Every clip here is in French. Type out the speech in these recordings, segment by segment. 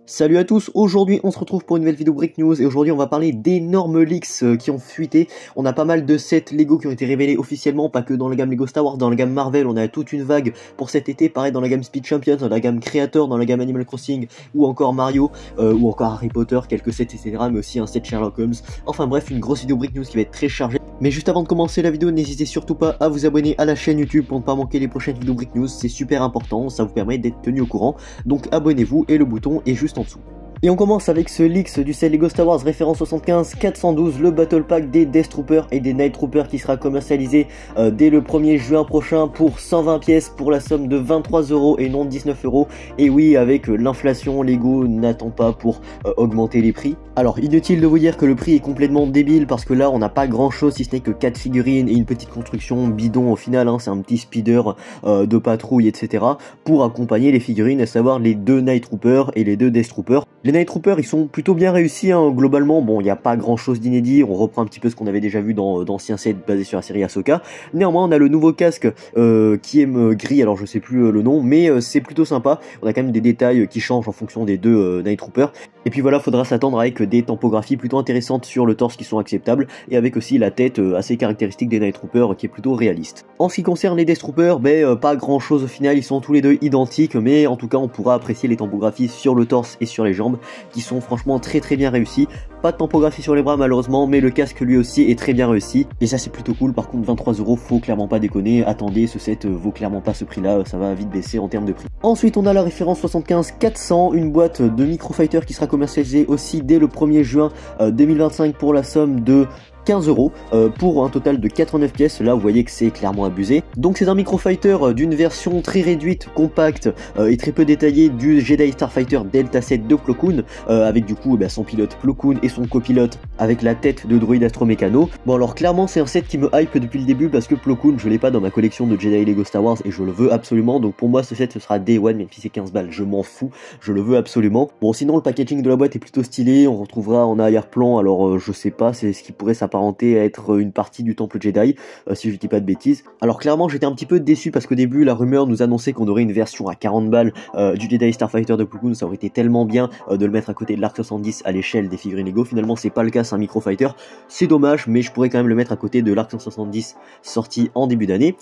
Salut à tous, aujourd'hui on se retrouve pour une nouvelle vidéo Brick News et aujourd'hui on va parler d'énormes leaks qui ont fuité. On a pas mal de sets Lego qui ont été révélés officiellement, pas que dans la gamme Lego Star Wars, dans la gamme Marvel on a toute une vague pour cet été, pareil dans la gamme Speed Champions, dans la gamme Creator, dans la gamme Animal Crossing ou encore Mario, ou encore Harry Potter, quelques sets etc, mais aussi un set Sherlock Holmes. Enfin bref, une grosse vidéo Brick News qui va être très chargée. Mais juste avant de commencer la vidéo, n'hésitez surtout pas à vous abonner à la chaîne YouTube pour ne pas manquer les prochaines vidéos Brick News, c'est super important, ça vous permet d'être tenu au courant. Donc abonnez-vous et le bouton est juste en dessous. Et on commence avec ce leaks du set Lego Star Wars référence 75 412, le Battle Pack des Death Troopers et des Night Troopers qui sera commercialisé dès le 1er juin prochain pour 120 pièces pour la somme de 23€ et non 19€. Et oui, avec l'inflation, Lego n'attend pas pour augmenter les prix. Alors inutile de vous dire que le prix est complètement débile parce que là on n'a pas grand chose si ce n'est que 4 figurines et une petite construction bidon au final, hein, c'est un petit speeder de patrouille etc. pour accompagner les figurines, à savoir les 2 Night Troopers et les 2 Death Troopers. Les Night Troopers ils sont plutôt bien réussis hein, globalement, bon il n'y a pas grand chose d'inédit, on reprend un petit peu ce qu'on avait déjà vu dans d'anciens sets basés sur la série Ahsoka. Néanmoins on a le nouveau casque qui est gris, alors je sais plus le nom, mais c'est plutôt sympa, on a quand même des détails qui changent en fonction des 2 Night Troopers. Et puis voilà, faudra s'attendre avec des tampographies plutôt intéressantes sur le torse qui sont acceptables, et avec aussi la tête assez caractéristique des Night Troopers qui est plutôt réaliste. En ce qui concerne les Death Troopers, pas grand chose au final, ils sont tous les deux identiques, mais en tout cas on pourra apprécier les tampographies sur le torse et sur les jambes qui sont franchement très bien réussis. Pas de tampographie sur les bras malheureusement, mais le casque lui aussi est très bien réussi et ça c'est plutôt cool. Par contre 23€, faut clairement pas déconner, attendez, ce set vaut clairement pas ce prix là, ça va vite baisser en termes de prix. Ensuite on a la référence 75 400, une boîte de Microfighter qui sera commercialisée aussi dès le 1er juin 2025 pour la somme de 15€ pour un total de 89 pièces. Là vous voyez que c'est clairement abusé. Donc c'est un Microfighter d'une version très réduite, compacte et très peu détaillée du Jedi Starfighter Delta 7 de Plo Koon, avec du coup son pilote Plo Koon et son copilote avec la tête de droïde Astromécano. Bon alors clairement c'est un set qui me hype depuis le début parce que Plo Koon je l'ai pas dans ma collection de Jedi Lego Star Wars et je le veux absolument, donc pour moi ce set ce sera Day One, même si c'est 15 balles je m'en fous, je le veux absolument. Bon sinon le packaging de la boîte est plutôt stylé, on retrouvera en arrière-plan, alors je sais pas, c'est ce qui pourrait s'apparenter à être une partie du temple Jedi, si je dis pas de bêtises. Alors clairement j'étais un petit peu déçu parce qu'au début la rumeur nous annonçait qu'on aurait une version à 40 balles du Jedi Starfighter de Plo Koon, ça aurait été tellement bien de le mettre à côté de l'Arc 70 à l'échelle des figurines Lego. Finalement c'est pas le cas, c'est un Microfighter, c'est dommage, mais je pourrais quand même le mettre à côté de l'Arc 170 sorti en début d'année.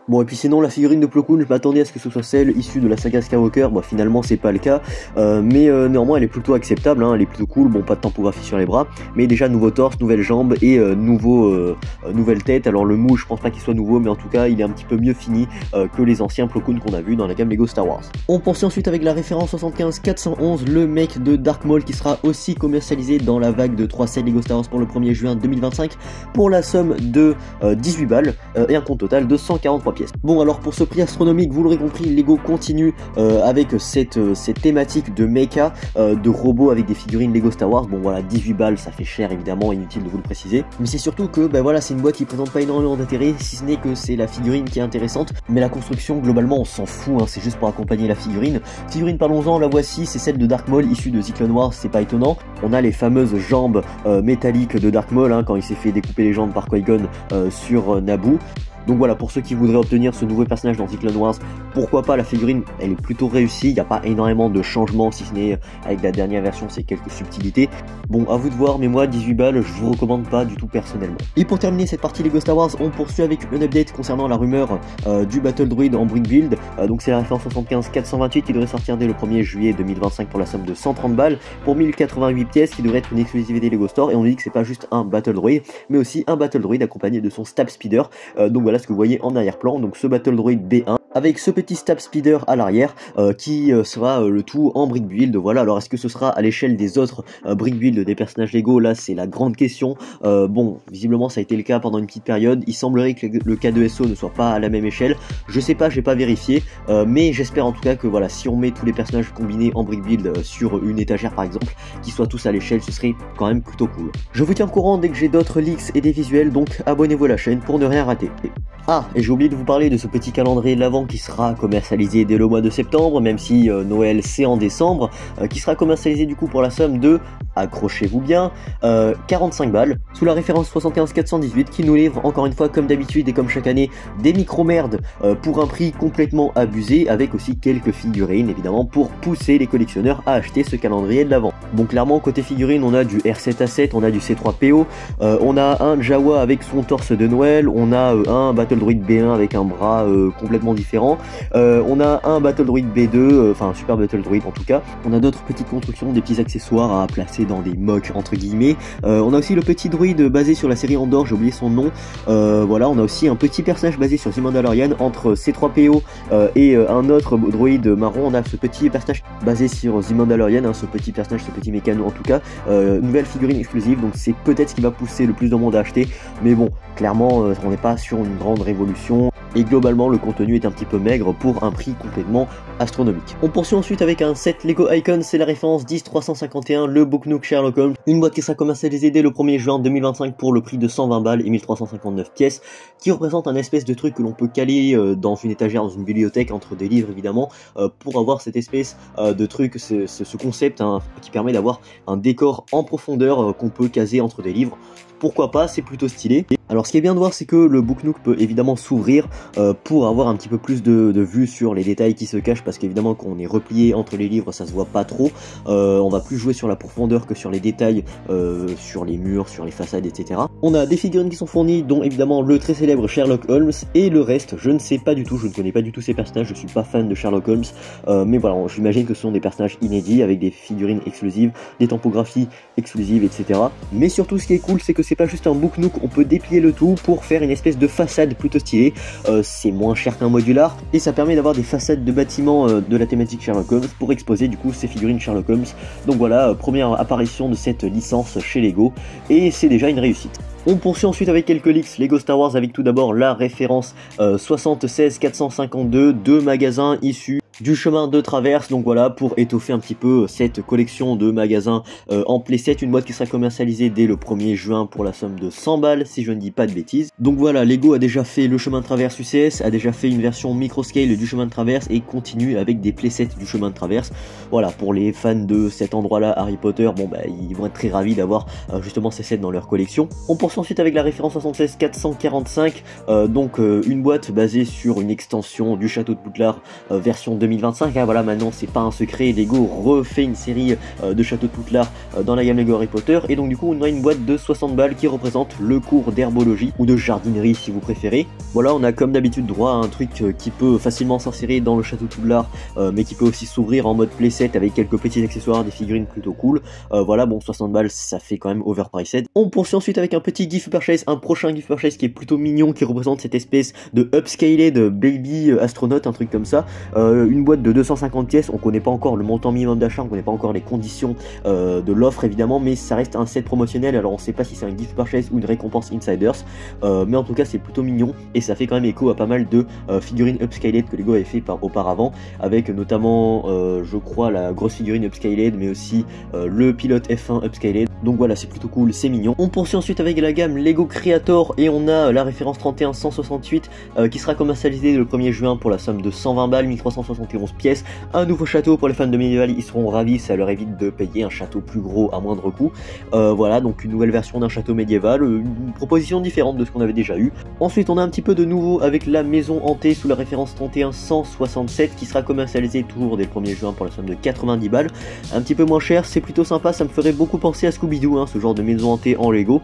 Bon et puis sinon la figurine de Plo Koon, je m'attendais à ce que ce soit celle issue de la saga Skywalker, bon finalement c'est pas le cas, mais néanmoins elle est plutôt acceptable, hein, elle est plutôt cool, bon pas de tampographie sur les bras, mais déjà nouveau torse, nouvelle jambe et nouvelle tête. Alors le mou je pense pas qu'il soit nouveau, mais en tout cas il est un petit peu mieux fini que les anciens Plo Koon qu'on a vu dans la gamme Lego Star Wars. On poursuit ensuite avec la référence 75 411, le mec de Dark Maul qui sera aussi commercialisé dans la vague de 3 sets Lego Star Wars pour le 1er juin 2025 pour la somme de 18 balles et un compte total de 143 pièces. Bon alors pour ce prix astronomique, vous l'aurez compris, Lego continue avec cette thématique de mecha, de robots avec des figurines Lego Star Wars. Bon voilà, 18 balles ça fait cher évidemment, inutile de vous le préciser, mais c'est surtout que voilà, c'est une boîte qui présente pas énormément d'intérêt, si ce n'est que c'est la figurine qui est intéressante, mais la construction globalement on s'en fout, hein, c'est juste pour accompagner la figurine. Parlons-en, la voici, c'est celle de Dark Maul issue de The Clone Wars, c'est pas étonnant. On a les fameuses jambes métalliques de Dark Maul, hein, quand il s'est fait découper les jambes par Qui-Gon sur Naboo. Donc voilà, pour ceux qui voudraient obtenir ce nouveau personnage dans The Clone Wars, pourquoi pas, la figurine elle est plutôt réussie, il n'y a pas énormément de changements, si ce n'est avec la dernière version c'est quelques subtilités. Bon à vous de voir, mais moi 18 balles je vous recommande pas du tout personnellement. Et pour terminer cette partie Lego Star Wars, on poursuit avec un update concernant la rumeur du Battle Droid en Brick Build, donc c'est la référence 75 428 qui devrait sortir dès le 1er juillet 2025 pour la somme de 130 balles, pour 1088 pièces, qui devrait être une exclusivité Lego Store, et on nous dit que c'est pas juste un Battle Droid, mais aussi un Battle Droid accompagné de son Stab Speeder, donc voilà ce que vous voyez en arrière-plan, donc ce Battle Droid B1 avec ce petit Stab Speeder à l'arrière qui sera le tout en brick build. Voilà, alors est-ce que ce sera à l'échelle des autres brick build des personnages Lego? Là c'est la grande question. Bon visiblement ça a été le cas pendant une petite période, il semblerait que le K2SO ne soit pas à la même échelle, je sais pas, j'ai pas vérifié, mais j'espère en tout cas que voilà, si on met tous les personnages combinés en brick build sur une étagère par exemple, qu'ils soient tous à l'échelle, ce serait quand même plutôt cool. Je vous tiens au courant dès que j'ai d'autres leaks et des visuels, donc abonnez-vous à la chaîne pour ne rien rater. Ah, et j'ai oublié de vous parler de ce petit calendrier de l'Avent qui sera commercialisé dès le mois de septembre, même si Noël c'est en décembre, qui sera commercialisé du coup pour la somme de accrochez-vous bien, 45 balles, sous la référence 71418 qui nous livre encore une fois comme d'habitude et comme chaque année des micro-merdes pour un prix complètement abusé, avec aussi quelques figurines évidemment pour pousser les collectionneurs à acheter ce calendrier de l'avant. Bon, clairement côté figurines on a du R7A7, on a du C3PO, on a un Jawa avec son torse de Noël, on a un Battle Droid B1 avec un bras complètement différent, on a un Battle Droid B2, enfin un Super Battle Droid en tout cas, on a d'autres petites constructions, des petits accessoires à placer dans des mocks entre guillemets, on a aussi le petit droïde basé sur la série Andor, j'ai oublié son nom, voilà, on a aussi un petit personnage basé sur The Mandalorian entre C3PO et un autre droïde marron, on a ce petit personnage basé sur The Mandalorian, hein, ce petit personnage, ce petit mécano en tout cas, nouvelle figurine exclusive, donc c'est peut-être ce qui va pousser le plus de monde à acheter, mais bon, clairement on n'est pas sur une grande révolution, et globalement le contenu est un petit peu maigre pour un prix complètement astronomique. On poursuit ensuite avec un set Lego Icon, c'est la référence 10351, le Book Nook Sherlock Holmes, une boîte qui sera commercialisée dès le 1er juin 2025 pour le prix de 120 balles et 1359 pièces, qui représente un espèce de truc que l'on peut caler dans une étagère, dans une bibliothèque, entre des livres évidemment, pour avoir cette espèce de truc, ce concept hein, qui permet d'avoir un décor en profondeur qu'on peut caser entre des livres. Pourquoi pas, c'est plutôt stylé. Alors ce qui est bien de voir, c'est que le Book Nook peut évidemment s'ouvrir pour avoir un petit peu plus de vue sur les détails qui se cachent, parce qu'évidemment quand on est replié entre les livres ça se voit pas trop, on va plus jouer sur la profondeur que sur les détails, sur les murs, sur les façades, etc. On a des figurines qui sont fournies, dont évidemment le très célèbre Sherlock Holmes, et le reste je ne sais pas du tout, je ne connais pas du tout ces personnages, je suis pas fan de Sherlock Holmes, mais voilà, j'imagine que ce sont des personnages inédits avec des figurines exclusives, des tampographies exclusives, etc. Mais surtout ce qui est cool, c'est que c'est pas juste un Book Nook, on peut déplier le tout pour faire une espèce de façade plutôt stylée, c'est moins cher qu'un modular, et ça permet d'avoir des façades de bâtiments de la thématique Sherlock Holmes pour exposer du coup ces figurines Sherlock Holmes. Donc voilà, première apparition de cette licence chez Lego, et c'est déjà une réussite. On poursuit ensuite avec quelques leaks Lego Star Wars, avec tout d'abord la référence 76452, deux magasins issus du chemin de traverse, donc voilà, pour étoffer un petit peu cette collection de magasins en playset, une boîte qui sera commercialisée dès le 1er juin pour la somme de 100 balles si je ne dis pas de bêtises. Donc voilà, Lego a déjà fait le chemin de traverse UCS, a déjà fait une version microscale du chemin de traverse et continue avec des playsets du chemin de traverse. Voilà, pour les fans de cet endroit là, Harry Potter, bon bah ils vont être très ravis d'avoir justement ces sets dans leur collection. On poursuit ensuite avec la référence 76445, donc une boîte basée sur une extension du château de Poudlard version 2025, hein, voilà, maintenant c'est pas un secret, Lego refait une série de châteaux de Poudlard dans la gamme Lego Harry Potter, et donc du coup on a une boîte de 60 balles qui représente le cours d'herbologie ou de jardinerie si vous préférez. Voilà, on a comme d'habitude droit à un truc qui peut facilement s'insérer dans le château de Poudlard, mais qui peut aussi s'ouvrir en mode playset avec quelques petits accessoires, des figurines plutôt cool. Voilà, bon, 60 balles ça fait quand même overpriced. On poursuit ensuite avec un petit gift purchase, un prochain gift purchase qui est plutôt mignon, qui représente cette espèce de upscaled baby astronaute, un truc comme ça, une boîte de 250 pièces, on connaît pas encore le montant minimum d'achat, on connaît pas encore les conditions de l'offre évidemment, mais ça reste un set promotionnel, alors on sait pas si c'est un gift purchase ou une récompense insiders, mais en tout cas c'est plutôt mignon, et ça fait quand même écho à pas mal de figurines upscaled que Lego avait fait auparavant, avec notamment je crois la grosse figurine upscaled, mais aussi le pilote F1 upscaled, donc voilà, c'est plutôt cool, c'est mignon. On poursuit ensuite avec la gamme Lego Creator, et on a la référence 31168 qui sera commercialisée le 1er juin pour la somme de 120 balles, 1371 pièces, un nouveau château pour les fans de médiéval, ils seront ravis, ça leur évite de payer un château plus gros à moindre coût. Voilà, donc une nouvelle version d'un château médiéval, une proposition différente de ce qu'on avait déjà eu. Ensuite on a un petit peu de nouveau avec la maison hantée sous la référence 31167 qui sera commercialisée toujours dès le 1er juin pour la somme de 90 balles, un petit peu moins cher, c'est plutôt sympa, ça me ferait beaucoup penser à Scooby-Doo, hein, ce genre de maison hantée en Lego,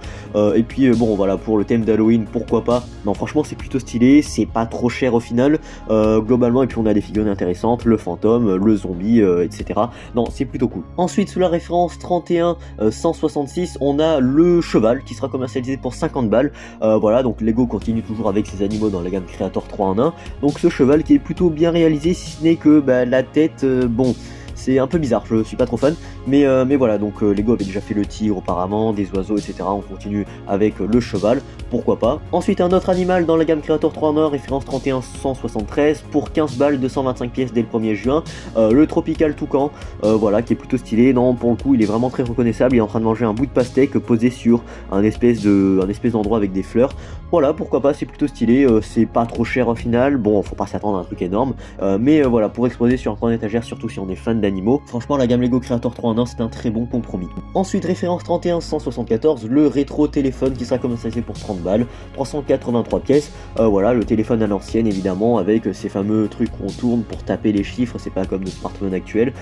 et puis bon voilà, pour le thème d'Halloween, pourquoi pas, non franchement c'est plutôt stylé, c'est pas trop cher au final, globalement, et puis on a des figurines intéressantes, le fantôme, le zombie, etc. Non, c'est plutôt cool. Ensuite, sous la référence 31166, on a le cheval qui sera commercialisé pour 50 balles, voilà, donc Lego continue toujours avec ses animaux dans la gamme Creator 3 en 1, donc ce cheval qui est plutôt bien réalisé, si ce n'est que bah, la tête, bon... c'est un peu bizarre, je suis pas trop fan, mais voilà, donc Lego avait déjà fait le tigre auparavant, des oiseaux, etc. On continue avec le cheval, pourquoi pas. Ensuite, un autre animal dans la gamme Creator 3 en 1, référence 31173, pour 15 balles, 225 pièces dès le 1er juin, le Tropical Toucan, voilà, qui est plutôt stylé, non, pour le coup, il est vraiment très reconnaissable, il est en train de manger un bout de pastèque posé sur un espèce d'endroit avec des fleurs, voilà, pourquoi pas, c'est plutôt stylé, c'est pas trop cher au final, bon, faut pas s'attendre à un truc énorme, mais voilà, pour exposer sur un coin d'étagère, surtout si on est fan d'animaux. Franchement, la gamme Lego Creator 3 en 1, c'est un très bon compromis. Ensuite, référence 31174, le rétro téléphone qui sera commercialisé pour 30 balles, 383 pièces. Voilà, le téléphone à l'ancienne évidemment, avec ces fameux trucs qu'on tourne pour taper les chiffres, c'est pas comme le smartphone actuel.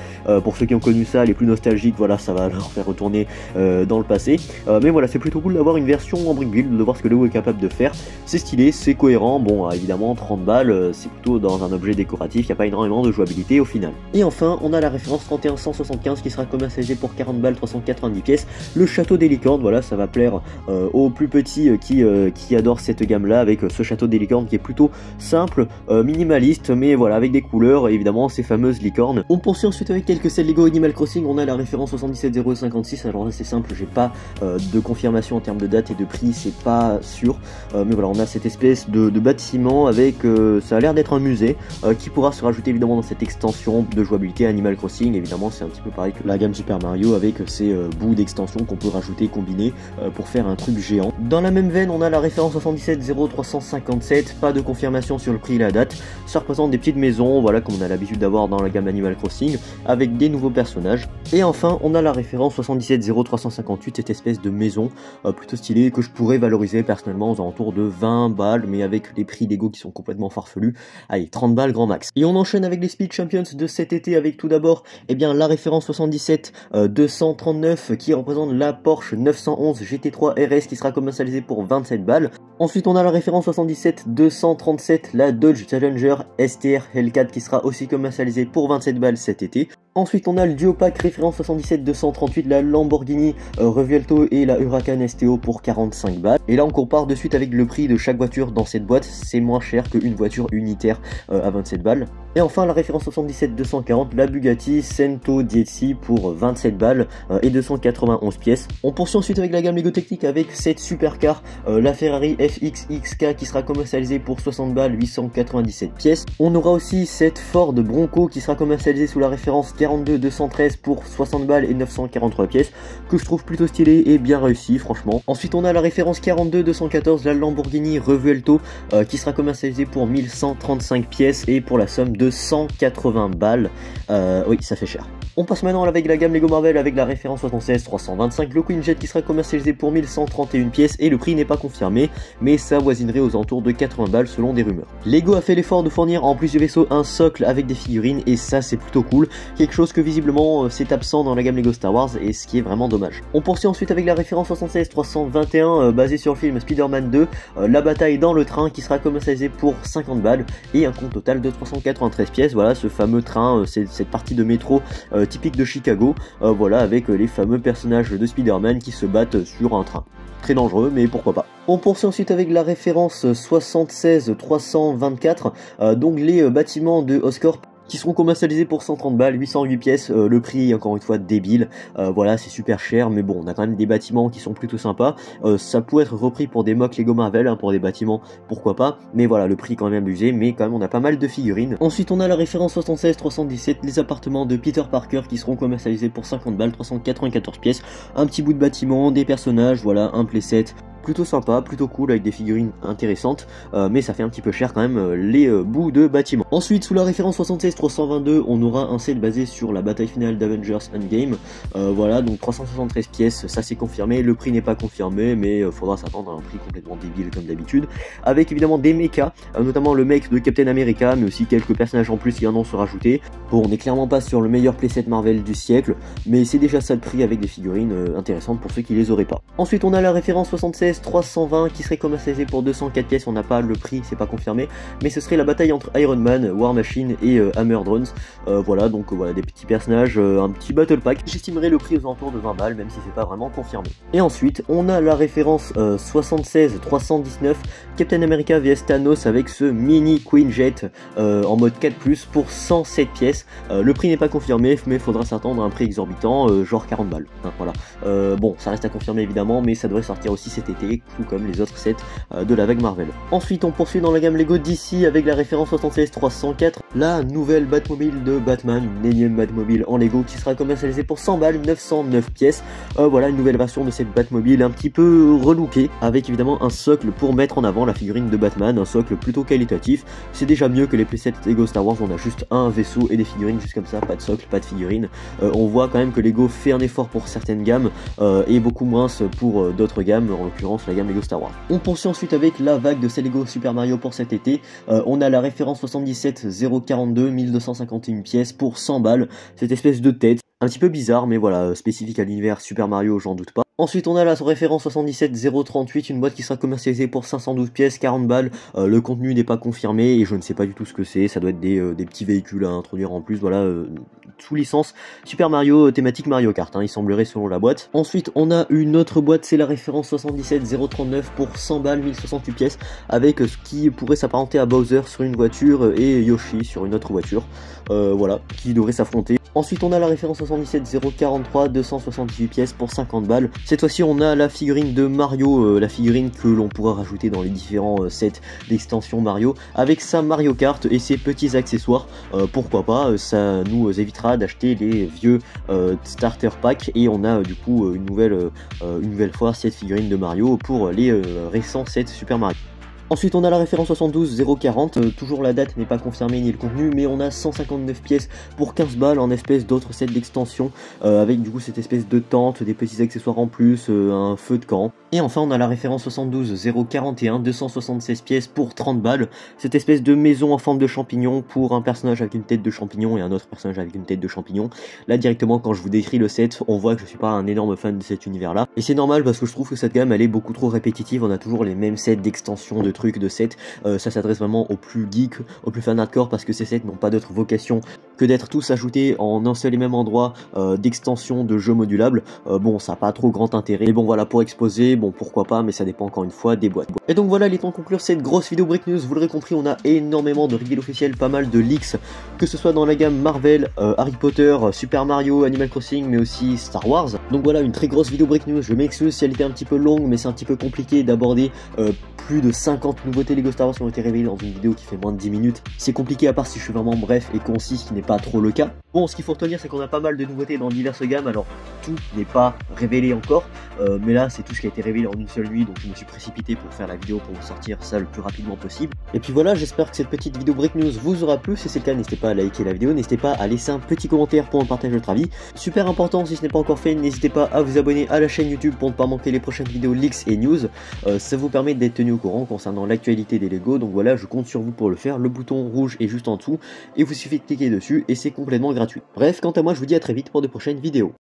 Pour ceux qui ont connu ça, les plus nostalgiques, voilà, ça va leur faire retourner dans le passé. Mais voilà, c'est plutôt cool d'avoir une version en brick build, de voir ce que Lego est capable de faire. C'est stylé, c'est cohérent. Bon, évidemment, 30 balles, c'est plutôt dans un objet décoratif, il n'y a pas énormément de jouabilité au final. Et enfin, on a la référence 31175 qui sera commercialisée pour 40 balles, 390 pièces. Le château des licornes, voilà, ça va plaire aux plus petits qui adorent cette gamme là, avec ce château des licornes qui est plutôt simple, minimaliste, mais voilà, avec des couleurs, et évidemment ces fameuses licornes. On poursuit ensuite avec quelques sets Lego Animal Crossing. On a la référence 77056, alors là c'est simple, j'ai pas de confirmation en termes de date et de prix, c'est pas sûr, mais voilà, on a cette espèce de bâtiment avec, ça a l'air d'être un musée, qui pourra se rajouter évidemment dans cette extension de jouabilité Animal Crossing. Évidemment c'est un petit peu pareil que la gamme Super Mario, avec ces bouts d'extension qu'on peut rajouter, combiner pour faire un truc géant. Dans la même veine, on a la référence 7700357, pas de confirmation sur le prix et la date. Ça représente des petites maisons, voilà, comme on a l'habitude d'avoir dans la gamme Animal Crossing, avec des nouveaux personnages. Et enfin, on a la référence 7700358, cette espèce de maison plutôt stylée que je pourrais valoriser personnellement aux alentours de 20 balles, mais avec les prix Lego qui sont complètement farfelus, allez, 30 balles grand max. Et on enchaîne avec les Speed Champions de cet été, avec tout d'abord, eh bien, la référence 77239 qui représente la Porsche 911 GT3 RS qui sera commercialisée pour 27 balles. Ensuite, on a la référence 77237, la Dodge Challenger STR L4 qui sera aussi commercialisée pour 27 balles cet été. Ensuite, on a le duo pack référence 77238, la Lamborghini Revuelto et la Huracan STO pour 45 balles. Et là, on compare de suite avec le prix de chaque voiture dans cette boîte. C'est moins cher qu'une voiture unitaire à 27 balles. Et enfin, la référence 77240, la Bugatti Cento Diezzi pour 27 balles et 291 pièces. On poursuit ensuite avec la gamme Lego Technique avec cette supercar, la Ferrari FXXK qui sera commercialisée pour 60 balles, 897 pièces. On aura aussi cette Ford Bronco qui sera commercialisée sous la référence 42213 pour 60 balles et 943 pièces, que je trouve plutôt stylé et bien réussi franchement. Ensuite, on a la référence 42214, la Lamborghini Revuelto qui sera commercialisée pour 1135 pièces et pour la somme de 180 balles. Oui, ça fait cher. On passe maintenant avec la gamme Lego Marvel avec la référence 76325, le Quinjet qui sera commercialisé pour 1131 pièces et le prix n'est pas confirmé, mais ça voisinerait aux alentours de 80 balles selon des rumeurs. Lego a fait l'effort de fournir en plus du vaisseau un socle avec des figurines et ça c'est plutôt cool, quelque chose que visiblement c'est absent dans la gamme Lego Star Wars et ce qui est vraiment dommage. On poursuit ensuite avec la référence 76321 basée sur le film Spider-Man 2, la bataille dans le train qui sera commercialisée pour 50 balles et un compte total de 393 pièces. Voilà ce fameux train, cette partie de métro typique de Chicago, voilà, avec les fameux personnages de Spider-Man qui se battent sur un train. Très dangereux, mais pourquoi pas. On poursuit ensuite avec la référence 76324, donc les bâtiments de Oscorp qui seront commercialisés pour 130 balles, 808 pièces, le prix encore une fois débile, voilà, c'est super cher, mais bon, on a quand même des bâtiments qui sont plutôt sympas, ça pourrait être repris pour des mocks Lego Marvel, hein, pour des bâtiments, pourquoi pas, mais voilà, le prix quand même abusé, mais quand même on a pas mal de figurines. Ensuite on a la référence 76317, les appartements de Peter Parker qui seront commercialisés pour 50 balles, 394 pièces, un petit bout de bâtiment, des personnages, voilà, un playset, plutôt sympa, plutôt cool avec des figurines intéressantes, mais ça fait un petit peu cher quand même les bouts de bâtiments. Ensuite, sous la référence 76322, on aura un set basé sur la bataille finale d'Avengers Endgame, voilà, donc 373 pièces, ça c'est confirmé, le prix n'est pas confirmé, mais faudra s'attendre à un prix complètement débile comme d'habitude, avec évidemment des mechas, notamment le mech de Captain America, mais aussi quelques personnages en plus qui en ont se rajouter. Bon, on n'est clairement pas sur le meilleur playset Marvel du siècle, mais c'est déjà ça le prix avec des figurines intéressantes pour ceux qui les auraient pas. Ensuite, on a la référence 76320 qui serait commercialisée pour 204 pièces, on n'a pas le prix, c'est pas confirmé, mais ce serait la bataille entre Iron Man, War Machine et Hammer Drones. Voilà, donc voilà, des petits personnages, un petit battle pack. J'estimerais le prix aux alentours de 20 balles, même si c'est pas vraiment confirmé. Et ensuite, on a la référence 76319, Captain America vs Thanos avec ce mini Quinjet en mode 4+, pour 107 pièces. Le prix n'est pas confirmé, mais faudra s'attendre à un prix exorbitant, genre 40 balles. Hein, voilà. Bon, ça reste à confirmer évidemment, mais ça devrait sortir aussi cet été, tout comme les autres sets de la vague Marvel. Ensuite, on poursuit dans la gamme Lego DC avec la référence 76304, la nouvelle Batmobile de Batman, une énième Batmobile en Lego qui sera commercialisée pour 100 balles, 909 pièces. Voilà une nouvelle version de cette Batmobile un petit peu relookée, avec évidemment un socle pour mettre en avant la figurine de Batman, un socle plutôt qualitatif. C'est déjà mieux que les playsets Lego Star Wars, on a juste un vaisseau et des figurines juste comme ça, pas de socle, pas de figurine. On voit quand même que Lego fait un effort pour certaines gammes et beaucoup moins pour d'autres gammes, en l'occurrence la gamme Lego Star Wars. On poursuit ensuite avec la vague de ces Lego Super Mario pour cet été. On a la référence 77042, 1251 pièces pour 100 balles, cette espèce de tête, un petit peu bizarre mais voilà, spécifique à l'univers Super Mario, j'en doute pas. Ensuite on a la référence 77038, une boîte qui sera commercialisée pour 512 pièces, 40 balles, le contenu n'est pas confirmé et je ne sais pas du tout ce que c'est, ça doit être des petits véhicules à introduire en plus, voilà, sous licence Super Mario, thématique Mario Kart, il semblerait selon la boîte. Ensuite on a une autre boîte, c'est la référence 77039 pour 100 balles, 1068 pièces, avec ce qui pourrait s'apparenter à Bowser sur une voiture et Yoshi sur une autre voiture, voilà, qui devraient s'affronter. Ensuite on a la référence 77043, 268 pièces pour 50 balles. Cette fois-ci on a la figurine de Mario, la figurine que l'on pourra rajouter dans les différents sets d'extension Mario, avec sa Mario Kart et ses petits accessoires. Pourquoi pas, ça nous évitera d'acheter les vieux starter pack et on a du coup une nouvelle fois cette figurine de Mario pour les récents sets Super Mario. Ensuite on a la référence 72040, toujours la date n'est pas confirmée ni le contenu, mais on a 159 pièces pour 15 balles en espèce d'autres sets d'extension, avec du coup cette espèce de tente, des petits accessoires en plus, un feu de camp. Et enfin on a la référence 72041, 276 pièces pour 30 balles, cette espèce de maison en forme de champignon pour un personnage avec une tête de champignon et un autre personnage avec une tête de champignon. Là directement quand je vous décris le set, on voit que je suis pas un énorme fan de cet univers là, et c'est normal parce que je trouve que cette gamme elle est beaucoup trop répétitive, on a toujours les mêmes sets d'extension, de trucs, de sets, ça s'adresse vraiment aux plus geeks, aux plus fans hardcore, parce que ces sets n'ont pas d'autre vocation que d'être tous ajoutés en un seul et même endroit d'extension de jeux modulables. Bon, ça n'a pas trop grand intérêt, mais bon voilà, pour exposer, bon pourquoi pas, mais ça dépend encore une fois des boîtes. Et donc voilà, il est temps de conclure cette grosse vidéo Brick News. Vous l'aurez compris, on a énormément de reveal officiels, pas mal de leaks, que ce soit dans la gamme Marvel, Harry Potter, Super Mario, Animal Crossing, mais aussi Star Wars. Donc voilà, une très grosse vidéo Brick News. Je m'excuse si elle était un petit peu longue, mais c'est un petit peu compliqué d'aborder plus de 50 nouveautés Lego Star Wars qui ont été révélées dans une vidéo qui fait moins de 10 minutes. C'est compliqué à part si je suis vraiment bref et concis, ce qui n'est pas trop le cas. Bon, ce qu'il faut retenir, c'est qu'on a pas mal de nouveautés dans diverses gammes, alors tout n'est pas révélé encore, mais là c'est tout ce qui a été révélé en une seule nuit, donc je me suis précipité pour faire la vidéo pour vous sortir ça le plus rapidement possible. Et puis voilà, j'espère que cette petite vidéo Break News vous aura plu. Si c'est le cas, n'hésitez pas à liker la vidéo, n'hésitez pas à laisser un petit commentaire pour en partager votre avis. Super important, si ce n'est pas encore fait, n'hésitez pas à vous abonner à la chaîne YouTube pour ne pas manquer les prochaines vidéos leaks et news. Ça vous permet d'être tenu au courant concernant l'actualité des Lego, donc voilà, je compte sur vous pour le faire. Le bouton rouge est juste en dessous et vous suffit de cliquer dessus et c'est complètement gratuit. Bref, quant à moi, je vous dis à très vite pour de prochaines vidéos.